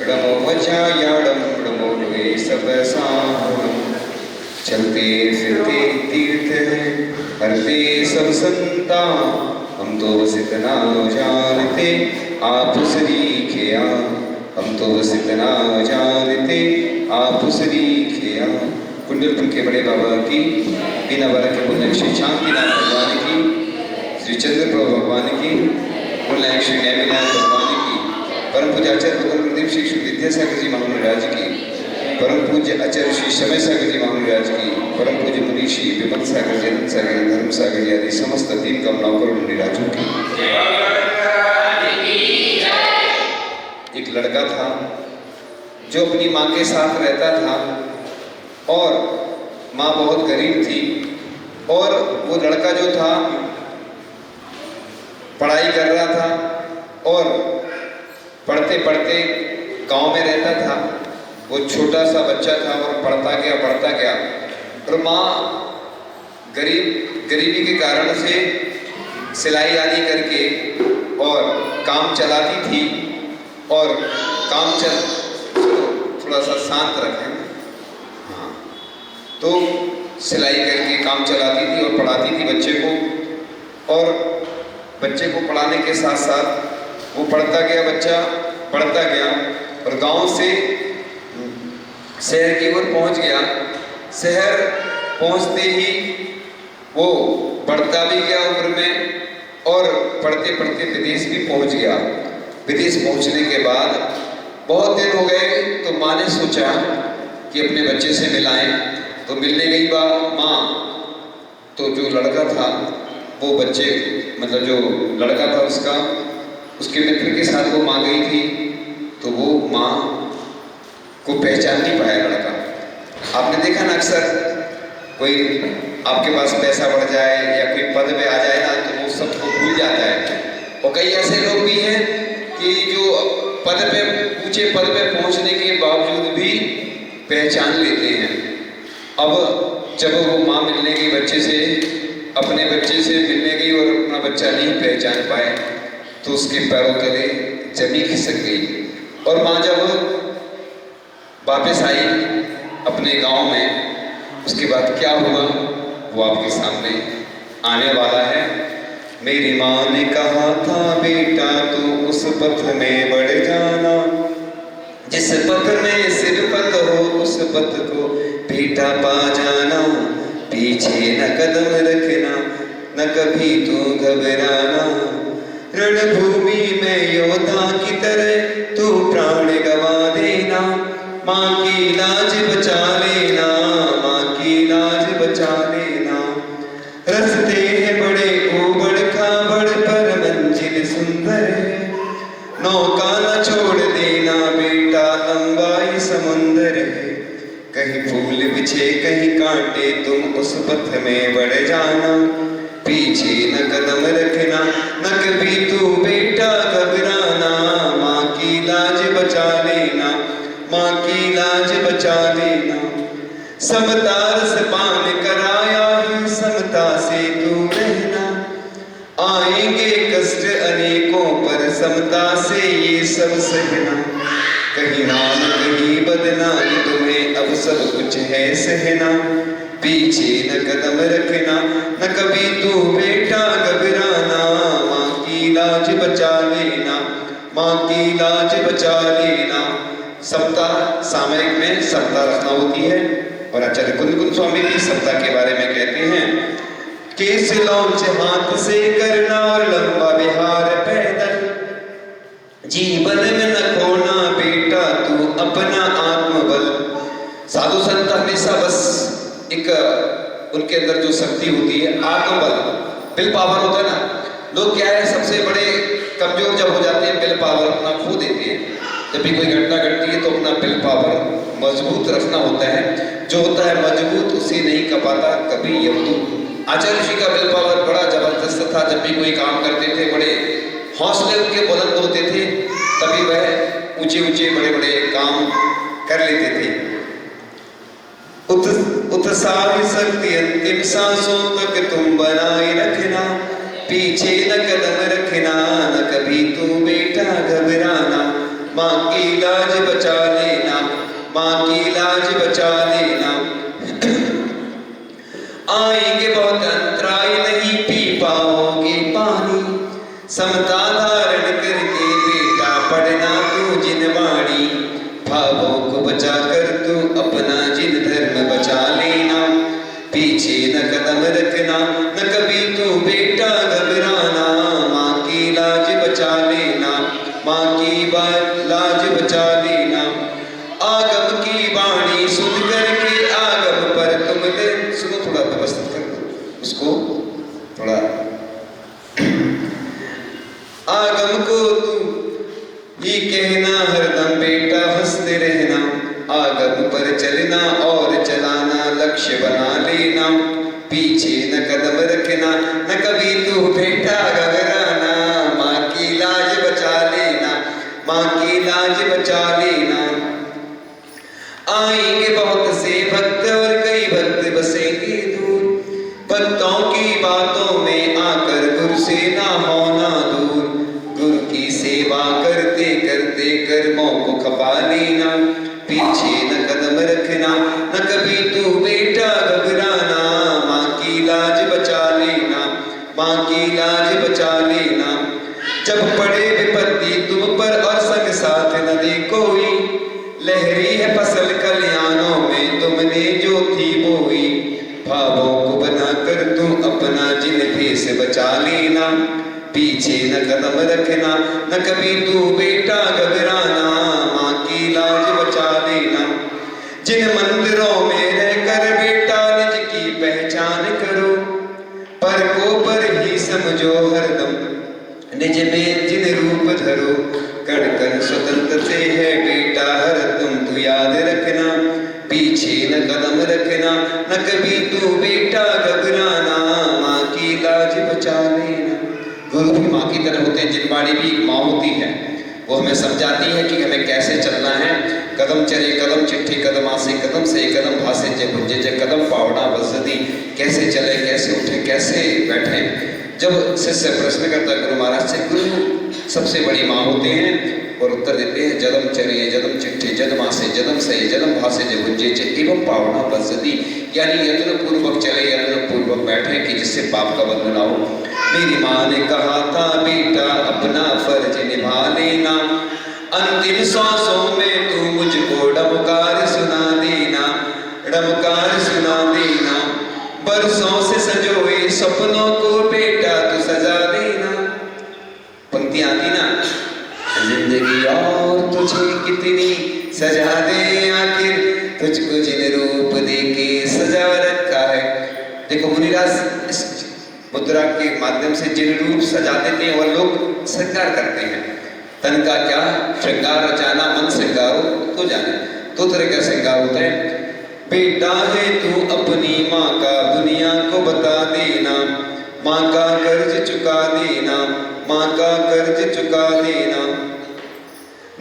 डमो वचायाड़म डमो वे सब साहुरम। चलते फिरते तीर्थ है हरते सब संता, हम तो बस इतना जानते आप सरीखिया। हम तो बस इतना जानते आप सरीखिया। कुंडलपुर के बड़े बाबा की, बिना बारा के पुण्य श्री शांतिनाथ भगवान की, श्री चंद्र प्रभु भगवान की, पुण्य श्री नैमिनाथ भगवान की, परम पूज्य आचार्य भगवान गुरुदेव श्री श्री विद्यासागर जी महाराज की, परम पूज्य आचार्य श्री समय सागर जी महाराज की, परम पूज्य मुनि श्री विमल सागर जी, अनंत सागर, धर्म सागर जी आदि समस्त तीन कामनाओं करो मुनिराजों की। एक लड़का था जो अपनी माँ के साथ रहता था और माँ बहुत गरीब थी, और वो लड़का जो था पढ़ाई कर रहा था और पढ़ते पढ़ते गांव में रहता था। वो छोटा सा बच्चा था और पढ़ता गया और माँ गरीबी के कारण से सिलाई आदि करके और काम चलाती थी, और थोड़ा सा शांत रखें, हाँ, तो सिलाई करके काम चलाती थी और पढ़ाती थी बच्चे को। और बच्चे को पढ़ाने के साथ साथ वो पढ़ता गया और गांव से शहर की ओर पहुंच गया। शहर पहुंचते ही वो बढ़ता भी गया उम्र में, और पढ़ते पढ़ते विदेश भी पहुंच गया। विदेश पहुंचने के बाद बहुत दिन हो गए तो माँ ने सोचा कि अपने बच्चे से मिलाएं, तो मिलने गई माँ। तो जो लड़का था वो बच्चे मतलब जो लड़का था उसके मित्र के साथ वो माँ गई थी, तो वो माँ को पहचान नहीं पाया लड़का। आपने देखा ना, अक्सर कोई आपके पास पैसा बढ़ जाए या कोई पद पे आ जाए ना, तो वो सबको भूल जाता है। और कई ऐसे लोग भी हैं कि जो ऊंचे पद पे पहुंचने के बावजूद भी पहचान लेते हैं। अब जब वो माँ मिलने गई अपने बच्चे से मिलने गई और अपना बच्चा नहीं पहचान पाए, तो उसके पैरों तले जमीन खिसक गई। और माँ जब वापस आई अपने गांव में, उसके बाद क्या हुआ वो आपके सामने आने वाला है। मेरी माँ ने कहा था बेटा तू उस पथ में बढ़ जाना, जिस पथ में सिर पथ हो उस पथ को बेटा पा जाना। पीछे न कदम रखना, न कभी तू घबराना। रणभूमि में योद्धा की तरह तू प्राण गवा देना। माँ की लाज बचा लेना, माँ की लाज बचा लेना। रस्ते हैं बड़े ऊबड़ खाबड़ पर मंजिल सुंदर है। नौका न छोड़ देना बेटा, लंबाई समुंदर है। कहीं फूल बिछे कहीं कांटे, तुम उस पथ में बढ़ जाना। पीछे न कदम रखना, न कभी तू बेटा घबराना। माँ की लाज बचा लेना, माँ की लाज बचा लेना। समता रस पान कराया है, समता से तू रहना। आएंगे कष्ट अनेकों पर, समता से ये सब सहना। कहीं नाम कहीं बदनाम, तुम्हें अब सब कुछ है सहना। पीछे न कदम रखना, न कभी तू बेटा घबराना। माँ की लाज बचा लेना, माँ की लाज बचा लेना। सप्ताह सामयिक में सप्ताह रचना होती है, और आचार्य कुंदकुंद स्वामी भी सप्ताह के बारे में कहते हैं। केस लौंच हाथ से करना और लंबा विहार पैदल। जीवन में न खोना बेटा तू अपना आत्मबल। साधु संत हमेशा बस एक उनके अंदर जो शक्ति होती है आत्मबल, विल पावर होता है ना। लोग क्या है सबसे बड़े कमजोर जब हो जाते हैं, विल पावर अपना खो देते हैं। जब भी कोई घटना घटती है तो अपना विल पावर मजबूत रखना होता है। जो होता है मजबूत उसे नहीं कपाता कभी यमदूत। आचार्य जी का विल पावर बड़ा जबरदस्त था। जब भी कोई काम करते थे बड़े हौसले उनके बुलंद होते थे, तभी वह ऊंचे ऊंचे बड़े बड़े काम कर लेते थे। उत्साह शक्ति अंतिम सांसों तक तुम बनाए रखना। पीछे न कदम रखना, न कभी तू बेटा घबराना। माँ की लाज बचा लेना, माँ की लाज बचा लेना। आएंगे बहुत अंतराय, नहीं पी पाओगे पानी, समता धारण करके बेटा पढ़ना तू जिनवाणी। भावों को बचा कर तू अपना जिन धर्म बचा लेना, पीछे न कदम रखना, न कभी तू बेटा घबराना। माँ की लाज बचा लेना, माँ की लाज बचा लेना। आगम की वाणी सुन करके आगम पर तुम ले, सुनो थोड़ा व्यवस्थित कर उसको थोड़ा। आगम को तू ही कहना हरदम बेटा हंसते रहना, आगम पर चलना और चलाना लक्ष्य बना लेना, पीछे न कदम रखना, न कभी तू बेटा घबराना। माँ की लाज बचा लेना, माँ की लाज बचा लेना। आएंगे बहुत से भक्त और कई भक्त बसेंगे दूर, भक्तों की बातों में आकर गुरु से ना होना दूर। गुरु की सेवा करते करते कर्मों को खपा लेना, पीछे न कदम रखना, न कभी तू बेटा घबराना। माँ की लाज बचा लेना, माँ की लाज बचा लेना। जब पड़े विपत्ति तुम पर और संग साथ न दे कोई, लहरी है फसल कल्याणों में तुमने जो थी बोई। भावों को बना कर तू अपना जिन भेष बचा लेना, पीछे न कदम रखना, न कभी तू बेटा घबराना। माँ की लाज बचा लेना। जिन मंदिरों में रहकर बेटा निज की पहचान करो, पर को पर ही समझो हरदम निज में जिन रूप धरो। कण कण स्वतंत्र से है बेटा हर तुम तू याद रखना, पीछे न कदम रखना, न कभी तू बेटा घबराना। माँ की लाज बचा लेना। गुरु भी माँ की तरह होते हैं, जिनवाणी भी एक माँ होती है। वो हमें समझाती है कि हमें कैसे चलना है। कदम चले कदम चिट्ठी कदम आसे, कदम से कदम भासे जय भुंजे जय, कदम पावड़ा बसदी। कैसे चले, कैसे उठे, कैसे बैठे। जब शिष्य प्रश्न करता गुरु महाराज से, गुरु सबसे बड़ी माँ होते हैं और उत्तर देते हैं जदम चले जदम चिट्ठी जद मासे जदम से जदम भासे जय भुंजे जय एवं पावड़ा बसदी। यानी यत्न पूर्वक चले, यत्न पूर्वक बैठे कि जिससे पाप का बंधन ना हो। मेरी माँ ने कहा था बेटा अपना फर्ज निभा लेना, अंतिम सांसों में तू मुझको डमकार सुना देना, डमकार सुना देना। बरसों से संजोए सपनों को बेटा तू सजा देना। पंक्तियां आती ना, जिंदगी और तुझे कितनी सजा दे आखिर, तुझको जिन रूप दे के सजा रखा है। देखो मुनिराज इस मुद्रा के माध्यम से जिन रूप सजा देते हैं और लोग श्रृंगार करते हैं। तन का क्या श्रृंगार रचाना, मन श्रृंगारो तो जाने। दो तरह का श्रृंगार होता है। बेटा है तू अपनी माँ का दुनिया को बता देना, माँ का कर्ज चुका देना, माँ का कर्ज चुका देना।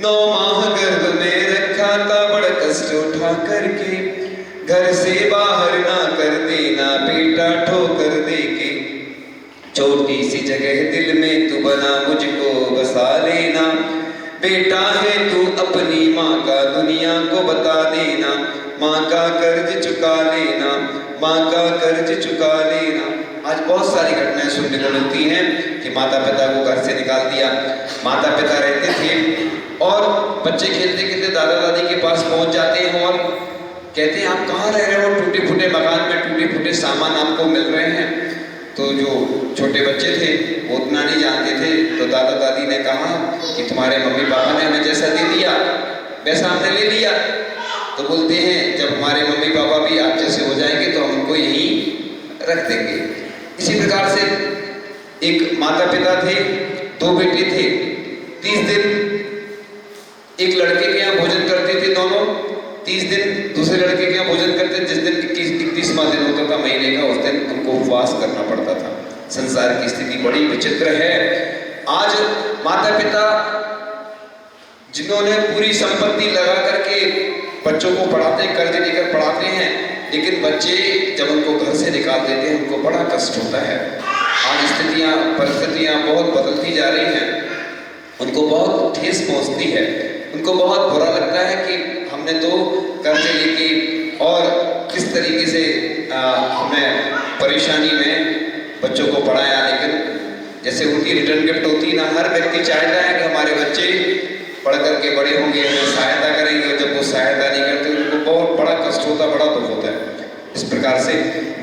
9 माह गर्भ में रखा था बड़ा कष्ट उठा करके, घर से बाहर ना कर देना बेटा ठोकर दे के। छोटी सी जगह दिल में तू बना मुझको बसा लेना, बेटा है तू अपनी माँ का दुनिया को बता देना, माँ का कर्ज चुका लेना, माँ का कर्ज चुका लेना। आज बहुत सारी घटनाएं सुनने को मिलती हैं कि माता पिता को घर से निकाल दिया। माता पिता रहते थे और बच्चे खेलते खेलते दादा दादी के पास पहुंच जाते हैं और कहते हैं आप कहाँ रह रहे हो, टूटे फूटे मकान में टूटे फूटे सामान आपको मिल रहे हैं। तो जो छोटे बच्चे थे वो उतना नहीं जानते थे, तो दादा दादी ने कहा कि तुम्हारे मम्मी पापा ने हमें जैसा दे दिया वैसा हमने ले लिया। तो बोलते हैं जब हमारे मम्मी पापा भी आप जैसे हो जाएंगे तो हम उनको यहीं रख देंगे। इसी प्रकार से एक माता पिता थे, 2 बेटे थे। 30 दिन एक लड़के के यहाँ भोजन करते थे दोनों, 30 दिन दूसरे लड़के के यहाँ भोजन करते। जिस दिन 31वां दिन होता था महीने का, उस दिन उनको उपवास करना पड़ता था। संसार की स्थिति बड़ी विचित्र है। आज माता पिता जिन्होंने पूरी संपत्ति लगा करके बच्चों को पढ़ाते, कर्ज लेकर पढ़ाते हैं, लेकिन बच्चे जब उनको घर से निकाल देते हैं उनको बड़ा कष्ट होता है। आज स्थितियाँ परिस्थितियाँ बहुत बदलती जा रही हैं, उनको बहुत ठेस पहुँचती है। उनको बहुत बुरा लगता है कि हमने तो कर्जे लेके और किस तरीके से हमने परेशानी में बच्चों को पढ़ाया, लेकिन जैसे उनकी रिटर्न गिफ्ट होती ना, हर व्यक्ति चाहता है कि हमारे बच्चे पढ़ करके बड़े होंगे, हमें सहायता करेंगे, और जब वो सहायता नहीं करते उनको बहुत बड़ा कष्ट होता, बड़ा दुख होता है। इस प्रकार से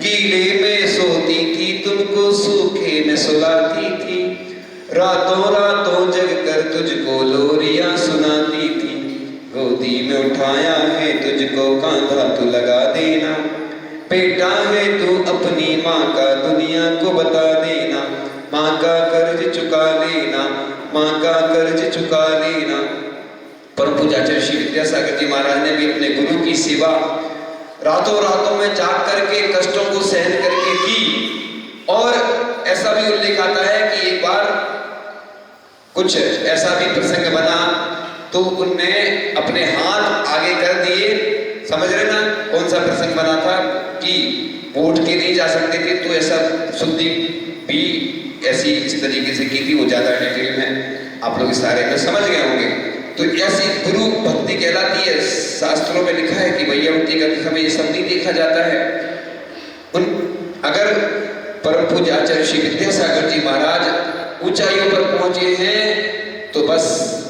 गीले में सोती थी, तुमको सूखे में सुलाती थी, रातों रातों जग कर तुझको लोरियां सुनाती थी, गोदी में उठाया है तुझको कांधा तू लगा देना, बेटा है तू अपनी माँ का दुनिया को बता देना, माँ का कर्ज चुका लेना, माँ का कर्ज चुका लेना। परम पूज्य श्री विद्यासागर जी महाराज ने भी अपने गुरु की सेवा रातों रातों में जाग करके कष्टों को सहन करके की। और ऐसा भी उल्लेख आता है कि एक बार कुछ ऐसा भी प्रसंग बना तो उनने अपने हाथ आगे कर दिए, समझ रहे ना कौन सा प्रसंग बना था, कि वो उठ के नहीं जा सकते थे, तो ऐसा शुद्धि भी ऐसी इस तरीके से की थी, वो ज्यादा डिटेल में आप लोग इस बारे में समझ गए होंगे। तो ऐसी गुरु भक्ति कहलाती है। शास्त्रों में लिखा है कि भैया भक्ति करते समय ये सब नहीं देखा जाता है। अगर परम पूज्य आचार्य श्री विद्यासागर जी महाराज ऊंचाइयों पर पहुंचे हैं तो बस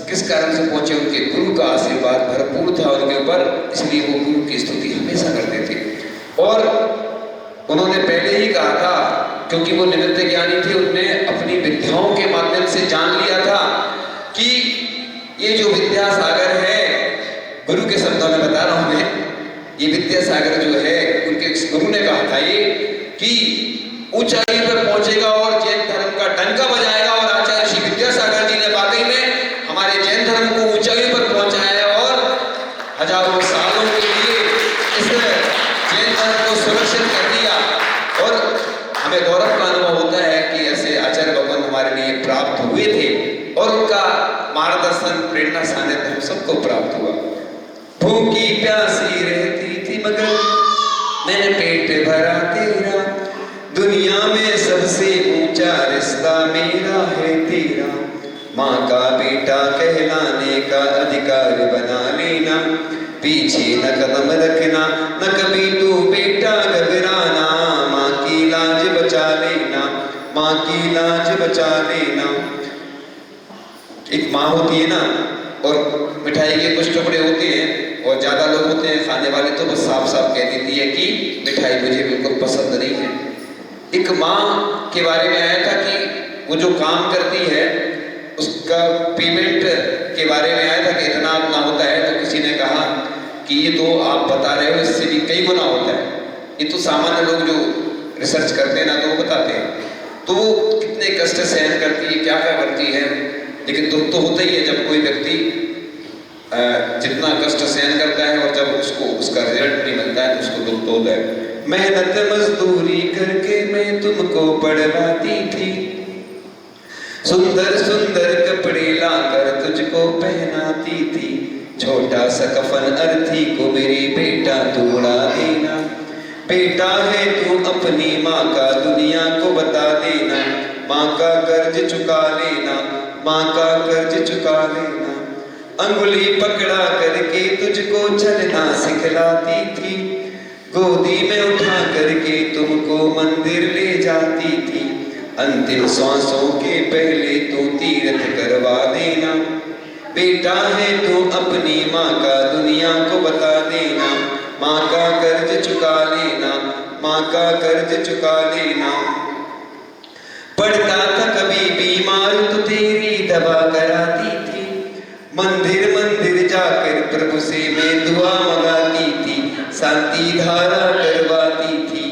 किस कारण से पहुंचे, उनके गुरु का आशीर्वाद भरपूर था उनके ऊपर, इसलिए वो गुरु की स्तुति हमेशा करते थे। और उन्होंने पहले ही कहा था, क्योंकि वो निमित्त ज्ञानी थे, उन्होंने अपनी विद्याओं के माध्यम से जान लिया था कि ये जो विद्यासागर है, गुरु के शब्दों में बता रहा हूं मैं, ये विद्यासागर जो है उनके गुरु ने कहा था ये कि ऊंचाई पर पहुंचेगा और जैन धर्म का डंका बजाएगा। और आचार्य श्री विद्यासागर जी ने वाकई में हमारे जैन धर्म को ऊंचाई पर पहुंचाया और हजारों सालों के लिए इस जैन धर्म को सुरक्षित कर दिया। और हमें गौरव का अनुभव होता है कि ऐसे आचार्य भगवान हमारे लिए प्राप्त हुए थे और उनका मार्गदर्शन प्रेरणा सानिध्य हम सबको प्राप्त हुआ। भूखी प्यासी रहती थी मगर मैंने पेट भरा तेरा, दुनिया में सबसे ऊंचा रिश्ता मेरा है तेरा, माँ का बेटा कहलाने का अधिकार बना लेना, पीछे न कदम रखना, न कभी तू बेटा घबराना, माँ की लाज बचा लेना, माँ की लाज बचा लेना। एक माँ होती है ना, और मिठाई के कुछ टुकड़े होते हैं और ज्यादा लोग होते हैं खाने वाले, तो बस साफ साफ कह देती है कि मिठाई मुझे बिल्कुल पसंद नहीं है। एक माँ के बारे में आया था कि वो जो काम करती है उसका पेमेंट के बारे में आया था कि इतना अपना होता है, तो किसी ने कहा कि ये तो आप बता रहे हो, इससे भी कई गुना होता है, ये तो सामान्य लोग जो रिसर्च करते हैं ना तो वो बताते हैं। तो वो कितने कष्ट सहन करती है, क्या क्या करती है, लेकिन दुख तो होता ही है जब कोई व्यक्ति जितना कष्ट सहन करता है और जब उसको उसका रिजल्ट नहीं मिलता है तो उसको दुख तो होता है। मेहनत मजदूरी करके मैं तुमको पढ़वाती थी, सुंदर सुंदर कपड़े लाकर तुझको पहनाती थी, छोटा सा कफन अर्थी को मेरी बेटा तोड़ा देना, बेटा है तू अपनी माँ का दुनिया को बता देना, माँ का कर्ज चुका लेना, माँ का कर्ज चुका लेना। अंगुली पकड़ा करके तुझको चलना सिखलाती थी, गोदी में उठा करके तुमको मंदिर ले जाती थी, अंतिम सांसों के पहले तू तीर्थ करवा देना, बेटा है तू अपनी माँ का दुनिया को बता देना, माँ का कर्ज चुका लेना, माँ का कर्ज चुका लेना। पढ़ता था कभी बीमार तो तेरी दवा कराती थी, मंदिर मंदिर जाकर प्रभु से मैं दुआ मंगाती थी, शांति धारा करवाती थी,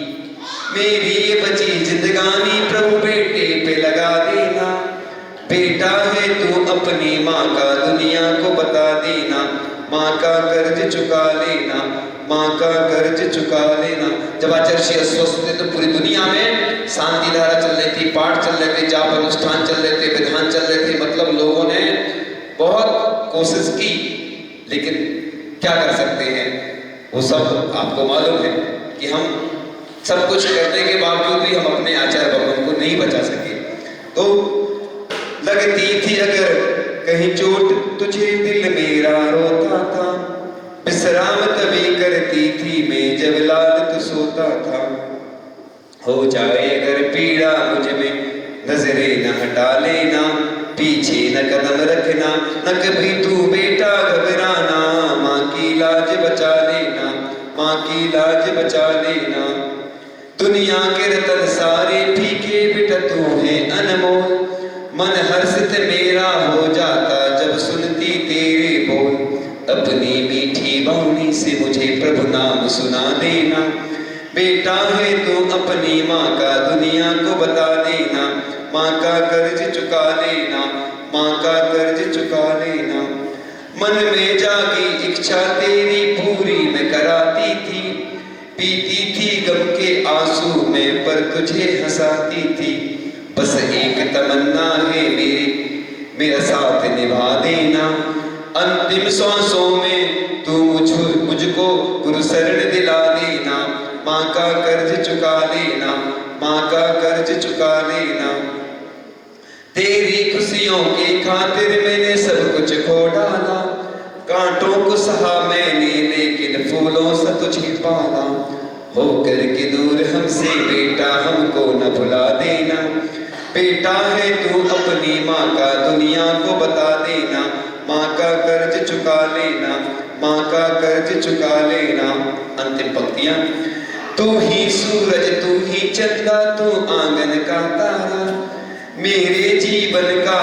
मेरी ये बची जिंदगानी प्रभु बेटे पे लगा देना, बेटा है तू अपनी माँ का दुनिया को बता देना, माँ का कर्ज चुका लेना, माँ का कर्ज चुका लेना। जब आचार्य श्री अस्वस्थ थे तो पूरी दुनिया में शांति धारा चल रही थी, पाठ चल रहे थे, जाप अनुष्ठान चल रहे थे, विधान चल रहे थे, मतलब लोगों ने बहुत कोशिश की, लेकिन क्या कर सकते हैं, वो सब आपको मालूम है कि हम सब कुछ करने के बावजूद भी हम अपने आचार्य भगवान को नहीं बचा सके। तो लगती थी अगर कहीं चोट तुझे दिल मेरा रोता था, विश्राम तभी करती थी मैं जब लाल तू सोता था। हो जाए अगर पीड़ा मुझ में, नजरे न हटा लेना, पीछे न कदम रखना, न कभी तू बेटा घबराना, माँ की लाज बचा लेना, माँ की लाज बचा लेना। दुनिया के रतन सारे फीके बेटा तू है अनमोल, मन हर्षित मेरा हो जाता जब सुनती तेरे बोल। अपनी मीठी वाणी से मुझे प्रभु नाम सुना देना, बेटा है तू अपनी माँ का दुनिया को बता देना, माँ का कर्ज चुका लेना, माँ का कर्ज चुका लेना। मन में जागी इच्छा तेरी पूरी मैं कराती थी, पीती थी गम के आंसू में पर तुझे हंसाती थी। बस एक तमन्ना है मेरी, मेरा साथ निभा देना, अंतिम सांसों में तू मुझको गुरु शरण दिला देना, माँ का कर्ज चुका लेना, माँ का कर्ज चुका लेना। तेरी खुशियों की खातिर मैंने सब कुछ खो डाला, कांटों को सहा मैंने लेकिन फूलों से तुझे पाला। होकर के दूर हमसे बेटा हमको न भुला देना, बेटा है तू अपनी माँ का दुनिया को बता देना, माँ का कर्ज चुका लेना, माँ का कर्ज चुका लेना। अंतिम पंक्तियां। तू ही सूरज तू ही चंदा तू आंगन का तारा, मेरे जीवन का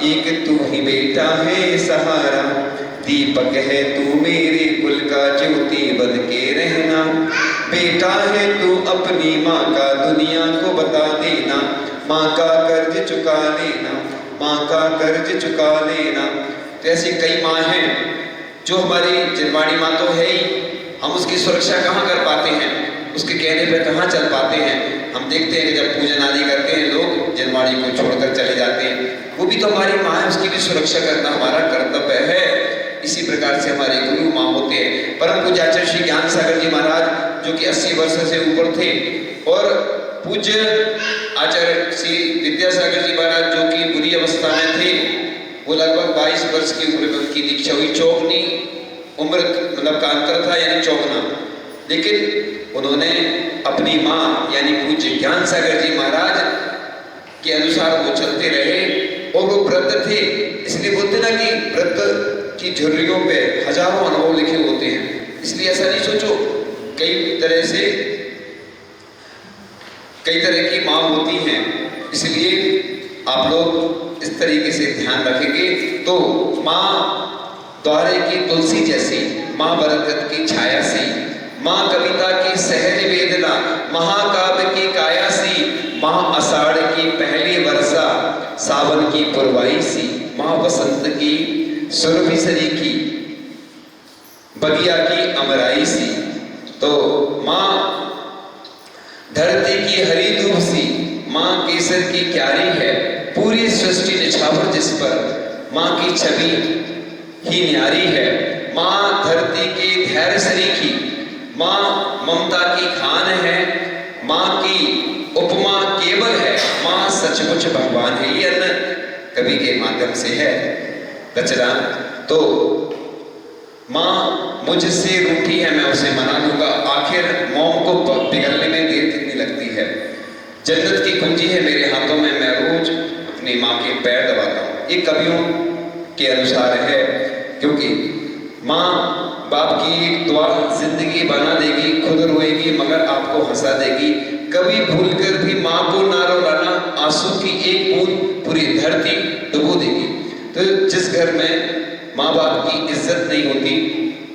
एक तू ही बेटा है सहारा। दीपक है तू मेरे कुल का ज्योति बन के रहना, बेटा है तू अपनी माँ का दुनिया को बता देना, माँ का कर्ज चुका लेना, माँ का कर्ज चुका लेना। तो ऐसी कई माँ हैं जो हमारी जिनवाणी माँ तो है ही, हम उसकी सुरक्षा कहाँ कर पाते हैं, उसके कहने पर कहाँ चल पाते हैं। हम देखते हैं कि जब पूजन आदि करते हैं लोग जिनवाणी को छोड़कर चले जाते हैं, वो भी तो हमारी माँ है, उसकी भी सुरक्षा करना हमारा कर्तव्य है। इसी प्रकार से हमारे गुरु माँ होते हैं। परम पूज्य आचार्य श्री ज्ञान सागर जी महाराज जो कि 80 वर्ष से ऊपर थे, और पूज्य आचार्य श्री विद्यासागर जी महाराज जो कि बुरी अवस्था में थे, वो लगभग 22 वर्ष की उम्र में उनकी दीक्षा हुई। चौगनी उम्र मतलब का अंतर था, यानी चौगना, लेकिन उन्होंने अपनी माँ यानी पूज्य ज्ञान सागर जी महाराज के अनुसार वो चलते रहे, और वो व्रत थे। इसलिए बोलते ना कि व्रत की झुर्रियों पे हजारों अनुभव लिखे होते हैं। इसलिए ऐसा नहीं सोचो, कई तरह की माँ होती हैं, इसलिए आप लोग इस तरीके से ध्यान रखेंगे तो माँ द्वारे की तुलसी जैसी, माँ बरकत की छाया सी, माँ कविता की सहज वेदना, महाकाव्य की काया सी, माँ आषाढ़ की पहली वर्षा, सावन की पुरवाई सी, माँ वसंत की सुरभि सरीखी, बगिया की अमराई सी। तो माँ धरती की हरी धूप सी, माँ केसर की क्यारी है, पूरी सृष्टि निछावर जिस पर, माँ की छवि ही न्यारी है। माँ धरती के धैर्य सरीखी, माँ ममता की खान है, माँ की उपमा केवल है, माँ सचमुच भगवान है। ये अन्य कवि के माध्यम से है रचना। तो माँ मुझसे रूठी है मैं उसे मना लूंगा, आखिर मोम को पिघलने में देर कितनी लगती है। जन्नत की कुंजी है मेरे हाथों में, मैं रोज अपनी माँ के पैर दबाता हूँ। ये कवियों के अनुसार है, क्योंकि माँ बाप की एक दुआ जिंदगी बना देगी, खुद रोएगी मगर आपको हंसा देगी। कभी भूलकर भी माँ को ना रुलाना, आंसू की एक बूंद पूरी धरती डुबो देगी। तो जिस घर में माँ बाप की इज्जत नहीं होती,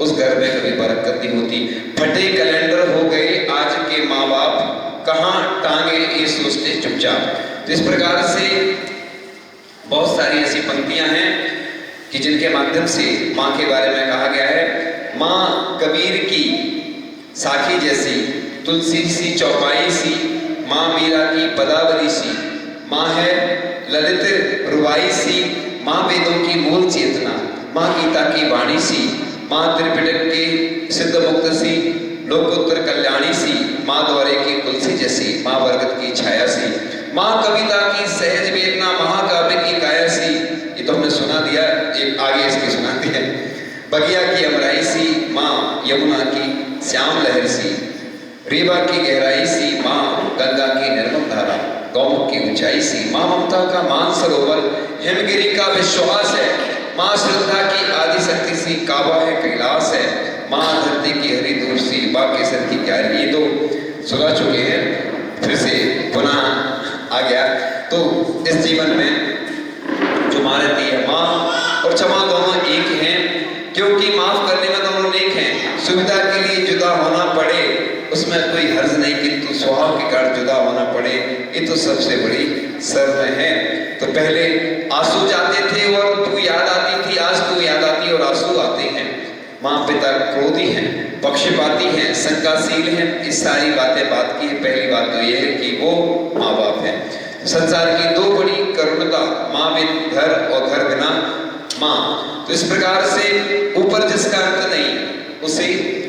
उस घर में कभी बरकत नहीं होती। फटे कैलेंडर हो गए आज के माँ बाप, कहाँ टांगे ये सोचते चुपचाप। तो इस प्रकार से बहुत सारी ऐसी पंक्तियां हैं कि जिनके माध्यम से माँ के बारे में कहा गया है। माँ कबीर की साखी जैसी, तुलसी सी चौपाई सी, माँ मीरा की पदावली सी, माँ है ललित रुबाई सी, माँ वेदों की मूल चेतना, माँ गीता की वाणी सी, माँ त्रिपिटक की सिद्ध मुक्त सी, लोकोत्तर कल्याणी सी, माँ द्वारे की तुलसी जैसी, माँ बरगद की छाया सी, माँ कविता की सहज वेदना, महाकाव्य की काया सी। ये तो हमने सुना दिया, एक आगे इसकी सुनाती है। बगिया की अमराई सी माँ यमुना की श्याम लहर सी, रीवा की गहराई सी माँ गंगा की निर्मल धारा, गौमुख की ऊंचाई सी माँ ममता का मानसरोवर, हिमगिरी का विश्वास है माँ श्रद्धा की आदि शक्ति सी, काबा है कैलाश है माँ धरती की हरी दूर सी, बाकेसर की क्यारी। ये तो सुना चुके हैं, फिर से पुनः आ गया। तो इस जीवन में जो माँ रहती है, माँ और क्षमा दोनों एक हैं, क्योंकि माफ करने में दोनों एक हैं। सुविधा के लिए जुदा होना पड़े उसमें कोई हर्ज नहीं, किंतु स्वभाव के कारण जुदा होना पड़े ये तो सबसे बड़ी शर्म है। तो पहले आंसू जाते थे और तू याद आती थी, आज तू याद आती और आंसू आते हैं। माँ पिता क्रोधी हैं, पक्षपाती हैं, शंकाशील हैं, इस सारी बातें बात की है। पहली बात तो यह है कि वो माँ बाप हैं। संसार की दो बड़ी करुणता, माँ बिन घर और घर बिना माँ। तो इस प्रकार से ऊपर जिसका अंत नहीं उसे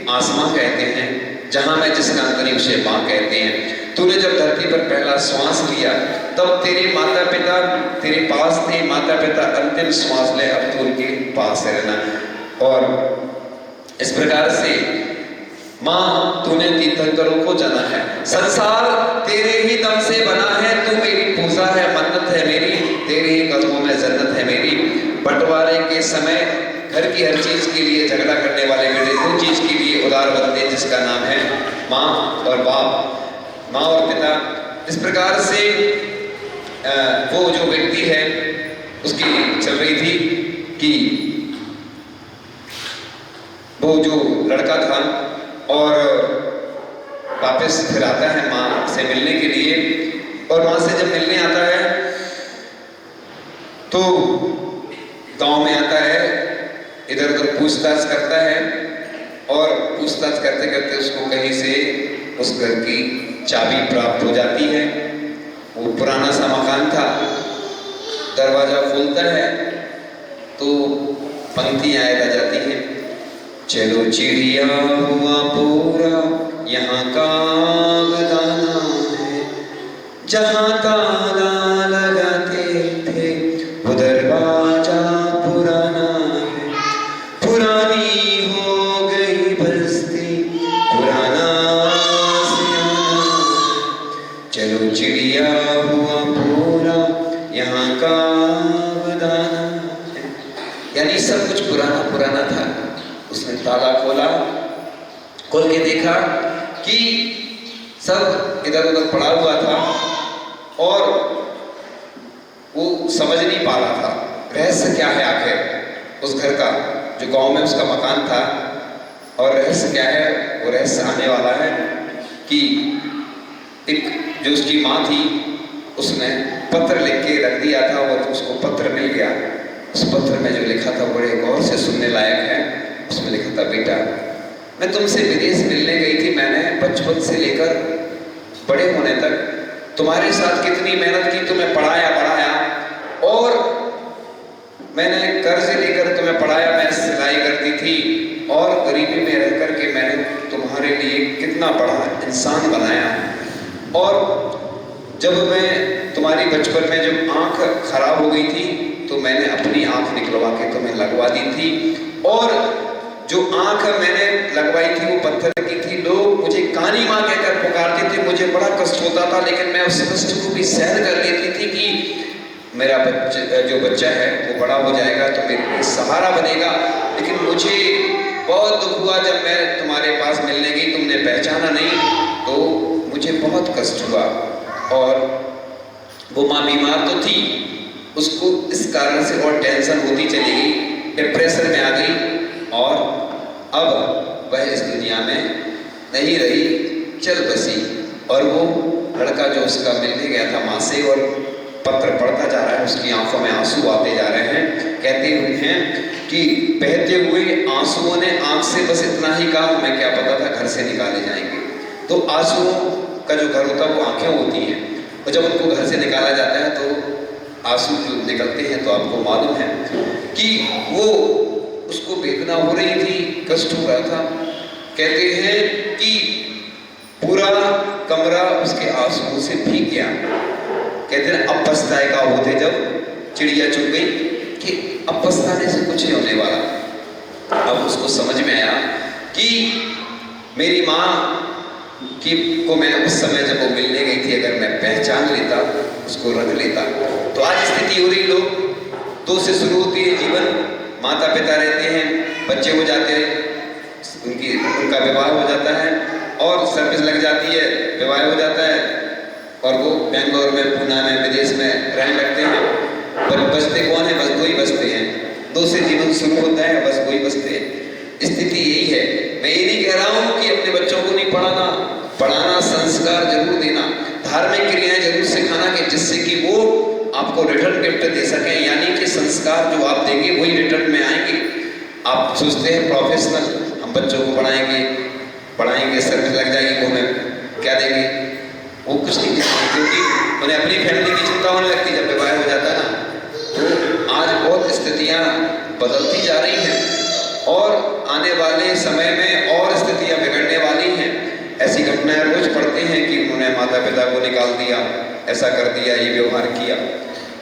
आसमां कहते हैं, जहां में जिसका अंत नहीं उसे माँ कहते हैं। तूने जब धरती पर पहला श्वास लिया तब तेरे माता पिता तेरे पास थे, माता पिता अंतिम श्वास ले अब तू उनके पास रहना। और इस प्रकार से माँ तूने तीर्थंकरों को जाना है, संसार तेरे ही दम से बना है, तू मेरी पूजा है, मन्नत है मेरी, तेरे ही कदमों में जन्नत है मेरी। बंटवारे के समय घर की हर चीज के लिए झगड़ा करने वाले बेटे दो चीज के लिए उदार बनते हैं, जिसका नाम है माँ और बाप, माँ और पिता। इस प्रकार से वो जो व्यक्ति है उसकी चल रही थी कि वो जो लड़का था और वापस फिर आता है माँ से मिलने के लिए, और माँ से जब मिलने आता है तो गांव में आता है, इधर उधर पूछताछ करता है और पूछताछ करते करते उसको कहीं से उस घर की चाबी प्राप्त हो जाती है। वो पुराना सा मकान था, दरवाजा खोलता है तो पंक्तियां आ जाती हैं, चलो चिड़िया हुआ पूरा यहाँ का दाना है, जहाँ ताला लगाते थे वो दरवाजा पुराना है, पुरानी हो गई बस्ती पुराना सियाना, चलो चिड़िया हुआ पूरा यहाँ का दाना है। यानी सब कुछ पुराना पुराना था। उसने ताला खोला, खोल के देखा कि सब इधर उधर पड़ा हुआ था और वो समझ नहीं पा रहा था रहस्य क्या है आखिर उस घर का, जो गांव में उसका मकान था। और रहस्य क्या है, वो रहस्य आने वाला है कि एक जो उसकी माँ थी उसने पत्र लिख के रख दिया था और उसको पत्र मिल गया। उस पत्र में जो लिखा था बड़े गौर से सुनने लायक है। उसमें लिखा था, बेटा मैं तुमसे विदेश मिलने गई थी, मैंने बचपन से लेकर बड़े होने तक तुम्हारे साथ कितनी मेहनत की, तुम्हें पढ़ाया और मैंने कर्ज लेकर तुम्हें पढ़ाया, मैं सिलाई करती थी और गरीबी में रह करके मैंने तुम्हारे लिए कितना बड़ा इंसान बनाया। और जब मैं तुम्हारी बचपन में जब आंख खराब हो गई थी तो मैंने अपनी आंख निकलवा के तुम्हें लगवा दी थी, और जो आंख मैंने लगवाई थी वो पत्थर की थी। लोग मुझे कानी माँ कहकर पुकारते थे, मुझे बड़ा कष्ट होता था, लेकिन मैं उस कष्ट को भी सहन कर लेती थी कि मेरा जो बच्चा है वो बड़ा हो जाएगा तो मेरे लिए सहारा बनेगा। लेकिन मुझे बहुत दुख हुआ जब मैं तुम्हारे पास मिलने गई, तुमने पहचाना नहीं तो मुझे बहुत कष्ट हुआ। और वो माँ बीमार तो थी, उसको इस कारण से और टेंशन होती चली गई, डिप्रेशन में आ गई और अब वह इस दुनिया में नहीं रही, चल बसी। और वो लड़का जो उसका मिलने गया था माँ से और पत्र पढ़ता जा रहा है, उसकी आंखों में आंसू आते जा रहे हैं। कहते हुए हैं कि बहते हुए आंसुओं ने आंख से बस इतना ही कहा, हमें क्या पता था घर से निकाले जाएंगे। तो आंसुओं का जो घर होता है वो आंखें होती हैं, और जब उनको घर से निकाला जाता है तो आंसू जो निकलते हैं तो आपको मालूम है कि वो उसको वेदना हो रही थी, कष्ट हो रहा था। कहते हैं कि पूरा कमरा उसके आंसुओं से भीग गया। कहते हैं अब पछताए का होते जब चिड़िया चुग गई कि अब पछताने से कुछ नहीं होने वाला। अब उसको समझ में आया कि मेरी माँ की को मैं उस समय जब वो मिलने गई थी, अगर मैं पहचान लेता, उसको रख लेता, तो आज स्थिति हो रही। लोग दो से शुरू होती है जीवन, माता पिता रहते हैं, बच्चे हो जाते हैं, उनका विवाह हो जाता है और सर्विस लग जाती है, विवाह हो जाता है और वो बेंगलोर में, पूना में, विदेश में रहने लगते हैं। पर बचते कौन है? बस दो ही बचते हैं। दो से जीवन शुरू होता है, बस वही बचते हैं। स्थिति यही है। मैं ये नहीं कह रहा हूँ कि अपने बच्चों को नहीं पढ़ाना, पढ़ाना, संस्कार जरूर देना, धार्मिक क्रियाएं जरूर सिखाना, कि जिससे कि वो आपको रिटर्न गिफ्ट दे सकें, यानी कि संस्कार जो आप देंगे वही रिटर्न में आएंगे। आप सोचते हैं प्रोफेशनल, हम बच्चों को पढ़ाएंगे, सर्विस लग जाएगी, वो हमें क्या देंगे? वो कुछ नहीं देंगे, क्योंकि उन्हें अपनी फैमिली की चिंता होने लगती जब विवाह हो जाता है ना। तो आज बहुत स्थितियाँ बदलती जा रही हैं और आने वाले समय में और स्थितियाँ बिगड़ने वाली हैं। ऐसी घटनाएं रोज पढ़ते हैं कि उन्होंने माता पिता को निकाल दिया, ऐसा कर दिया, ये व्यवहार किया।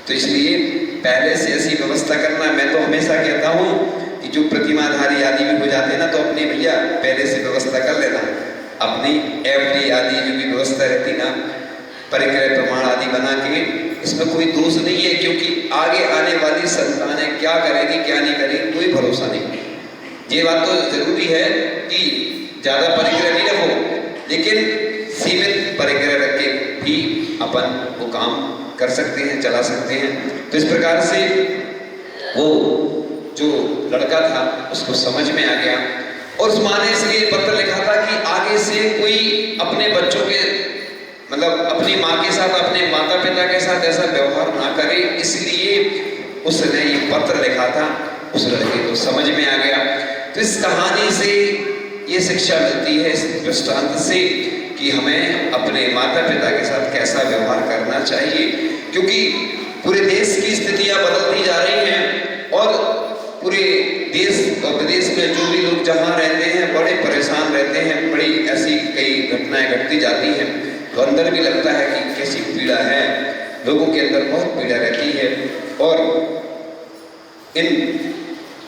तो इसलिए पहले से ऐसी व्यवस्था करना, मैं तो हमेशा कहता हूँ कि जो प्रतिमाधारी आदि भी हो जाते हैं ना, तो अपने भैया पहले से व्यवस्था कर लेना, अपनी एफडी आदि जो भी व्यवस्था रहती ना, परिक्रय प्रमाण आदि बना के, इसमें कोई दोष नहीं है, क्योंकि आगे आने वाली संतानें क्या करेगी क्या नहीं करेगी कोई भरोसा नहीं। ये बात तो जरूरी है कि ज्यादा परिक्रय नहीं रखो, लेकिन सीमित परिक्रय रख के भी अपन वो काम कर सकते हैं, चला सकते हैं। तो इस प्रकार से वो जो लड़का था उसको समझ में आ गया और उस माँ ने इसलिए पत्र लिखा था कि आगे से कोई अपने बच्चों के, मतलब अपनी माँ के साथ, अपने माता पिता के साथ ऐसा व्यवहार ना करे, इसलिए उसने ये पत्र लिखा था। उस लड़के को समझ में आ गया। तो इस कहानी से ये शिक्षा मिलती है, इस दृष्टांत से, कि हमें अपने माता पिता के साथ कैसा व्यवहार करना चाहिए, क्योंकि पूरे देश की स्थितियां बदलती जा रही हैं और पूरे देश और विदेश में जो भी लोग जहाँ रहते हैं बड़े परेशान रहते हैं, बड़ी ऐसी कई घटनाएं घटती जाती हैं, तो अंदर भी लगता है कि कैसी पीड़ा है, लोगों के अंदर बहुत पीड़ा रहती है। और इन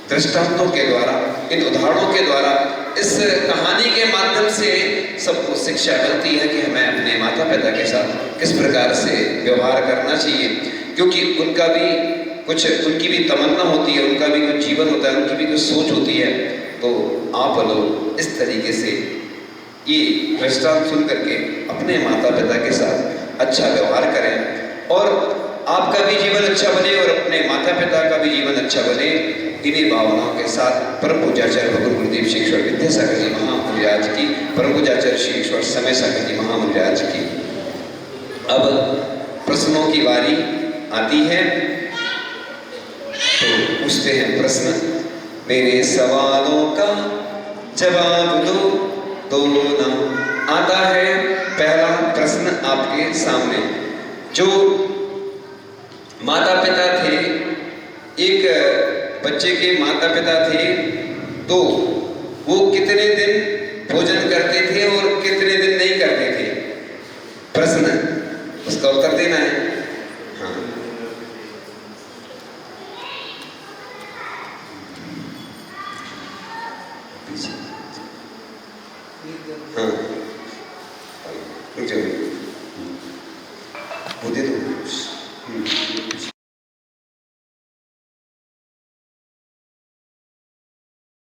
दृष्टांतों के द्वारा, इन उदाहरणों के द्वारा, इस कहानी के माध्यम से सबको शिक्षा मिलती है कि हमें अपने माता पिता के साथ किस प्रकार से व्यवहार करना चाहिए, क्योंकि उनका भी कुछ, उनकी भी तमन्ना होती है, उनका भी कुछ जीवन होता है, उनकी भी कुछ सोच होती है। तो आप लोग इस तरीके से ये दृष्टांत सुन करके अपने माता पिता के साथ अच्छा व्यवहार करें और आपका भी जीवन अच्छा बने और अपने माता पिता का भी जीवन अच्छा बने। इन्हीं भावनाओं के साथ परम पूज्याचार्य भगवान गुरुदेव श्री ईश्वर विद्यासागर जी महामुनिराज की, परम पूज्याचार्य श्री ईश्वर समय सागर जी महामुनिराज की। अब प्रश्नों की बारी आती है, तो पूछते हैं प्रश्न। मेरे सवालों का जवाब दो ना। आता है पहला प्रश्न आपके सामने। जो माता पिता थे, एक बच्चे के माता पिता थे, तो वो कितने दिन भोजन करते थे और कितने दिन नहीं करते थे? प्रश्न, उसका उत्तर देना है। हाँ, हाँ,